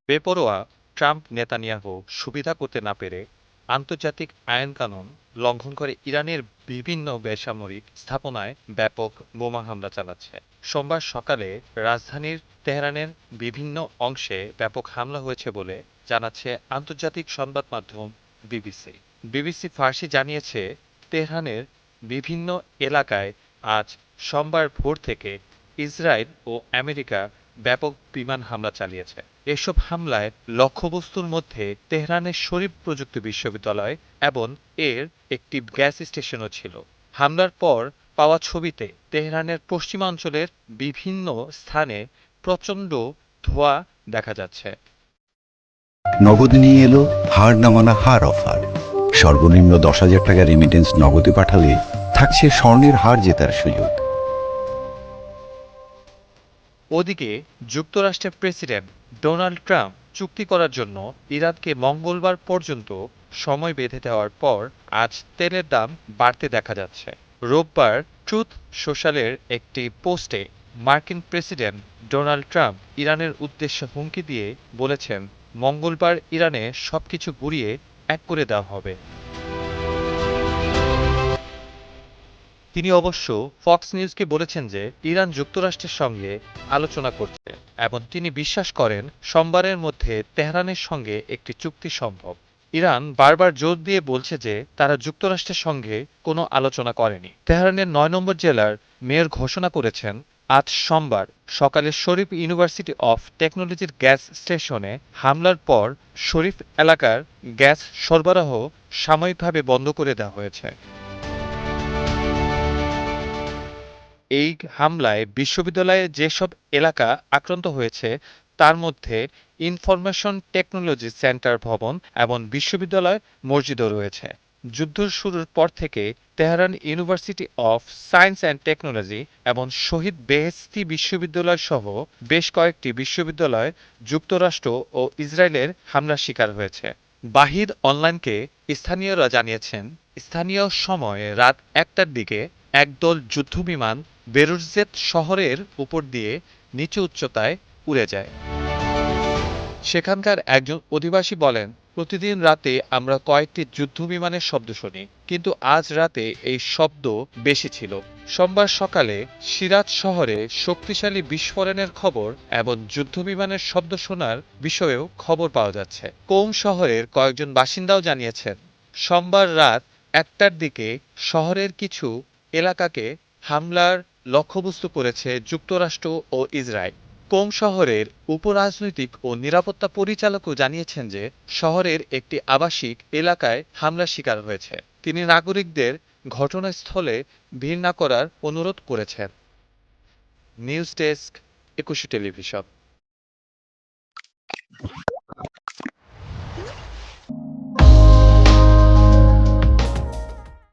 বেপরোয়া Trump Netanyahu সুবিধা করতে না পেরে আন্তর্জাতিক আইনকানুন লঙ্ঘন করে ইরানের বিভিন্ন বেসামরিক স্থাপনায় ব্যাপক বোমা হামলা চালাচ্ছে। সোমবার সকালে রাজধানীর তেহরানের বিভিন্ন অংশে ব্যাপক হামলা হয়েছে বলে জানাচ্ছে আন্তর্জাতিক সংবাদ মাধ্যম বিবিসি। বিবিসি ফার্সি জানিয়েছে, তেহরানের বিভিন্ন এলাকায় আজ সোমবার ভোর থেকে ইসরায়েল ও আমেরিকা ব্যাপক বিমান হামলা চালিয়েছে। এসব হামলায় লক্ষ্যবস্তুর মধ্যে তেহরানের শরীফ প্রযুক্তি বিশ্ববিদ্যালয় এবং এর একটি গ্যাস স্টেশনও ছিল। হামলার পর পাওয়া ছবিতে তেহরানের পশ্চিমাঞ্চলের বিভিন্ন স্থানে প্রচণ্ড ধোঁয়া দেখা যাচ্ছে। নগদ নিয়ে এলো হার না মানা হার অফার। সর্বনিম্ন 10,000 টাকা রেমিটেন্স নগদে পাঠালে থাকছে স্বর্ণের হার জেতার সুযোগ। ওদিকে যুক্তরাষ্ট্রের প্রেসিডেন্ট ডোনাল্ড ট্রাম্প চুক্তি করার জন্য ইরানকে মঙ্গলবার পর্যন্ত সময় বেঁধে দেওয়ার পর আজ তেলের দাম বাড়তে দেখা যাচ্ছে। রোববার ট্রুথ সোশ্যালের একটি পোস্টে মার্কিন প্রেসিডেন্ট ডোনাল্ড ট্রাম্প ইরানের উদ্দেশ্যে হুমকি দিয়ে বলেছেন, মঙ্গলবার ইরানে সবকিছু গুঁড়িয়ে এক করে দেওয়া হবে। তিনি অবশ্য ফক্স নিউজকে বলেছেন যে ইরান যুক্তরাষ্ট্রের সঙ্গে আলোচনা করছে এবং তিনি বিশ্বাস করেন সোমবারের মধ্যে তেহরানের সঙ্গে একটি চুক্তি সম্ভব। ইরান বারবার জোর দিয়ে বলছে যে তারা যুক্তরাষ্ট্রের সঙ্গে কোনো আলোচনা করেনি। তেহরানের ৯ নম্বর জেলার মেয়র ঘোষণা করেছেন, আজ সোমবার সকালে শরীফ ইউনিভার্সিটি অফ টেকনোলজির গ্যাস স্টেশনে হামলার পর শরীফ এলাকার গ্যাস সরবরাহ সাময়িকভাবে বন্ধ করে দেওয়া হয়েছে। এই হামলায় বিশ্ববিদ্যালয়ে যেসব এলাকা আক্রান্ত হয়েছে তার মধ্যে ইনফরমেশন টেকনোলজি সেন্টার ভবন এবং বিশ্ববিদ্যালয় মসজিদও রয়েছে। যুদ্ধ শুরুর পর থেকে Tehran university of science and technology এবং শহীদ বেহেশতি বিশ্ববিদ্যালয় সহ বেশ কয়েকটি বিশ্ববিদ্যালয় যুক্তরাষ্ট্র ও ইসরায়েলের হামলার শিকার হয়েছে। বাহির অনলাইনকে স্থানীয়রা জানিয়েছেন, স্থানীয় সময় রাত ১টার দিকে একদল যুদ্ধবিমান বেরুজেত শহরের উপর দিয়ে নিচু উচ্চতায় উড়ে যায়। সেখানকার একজন অধিবাসী বলেন, প্রতিদিন রাতে আমরা কয়েকটি যুদ্ধবিমানের শব্দ শুনি, কিন্তু আজ রাতে এই শব্দ বেশি ছিল। সোমবার সকালে সিরাজ শহরে শক্তিশালী বিস্ফোরণের খবর এবং যুদ্ধবিমানের শব্দ শোনার বিষয়েও খবর পাওয়া যাচ্ছে। কোম শহরের কয়েকজন বাসিন্দাও জানিয়েছেন, সোমবার রাত ১টার দিকে শহরের কিছু এলাকাকে হামলার লক্ষ্যবস্তু করেছে যুক্তরাষ্ট্র ও ইসরায়েল। কোম শহরের উপরাজনৈতিক ও নিরাপত্তা পরিচালকও জানিয়েছেন যে শহরের একটি আবাসিক এলাকায় হামলার শিকার হয়েছে। তিনি নাগরিকদের ঘটনাস্থলে ভিড় না করার অনুরোধ করেছেন। নিউজ ডেস্ক, একুশে টেলিভিশন।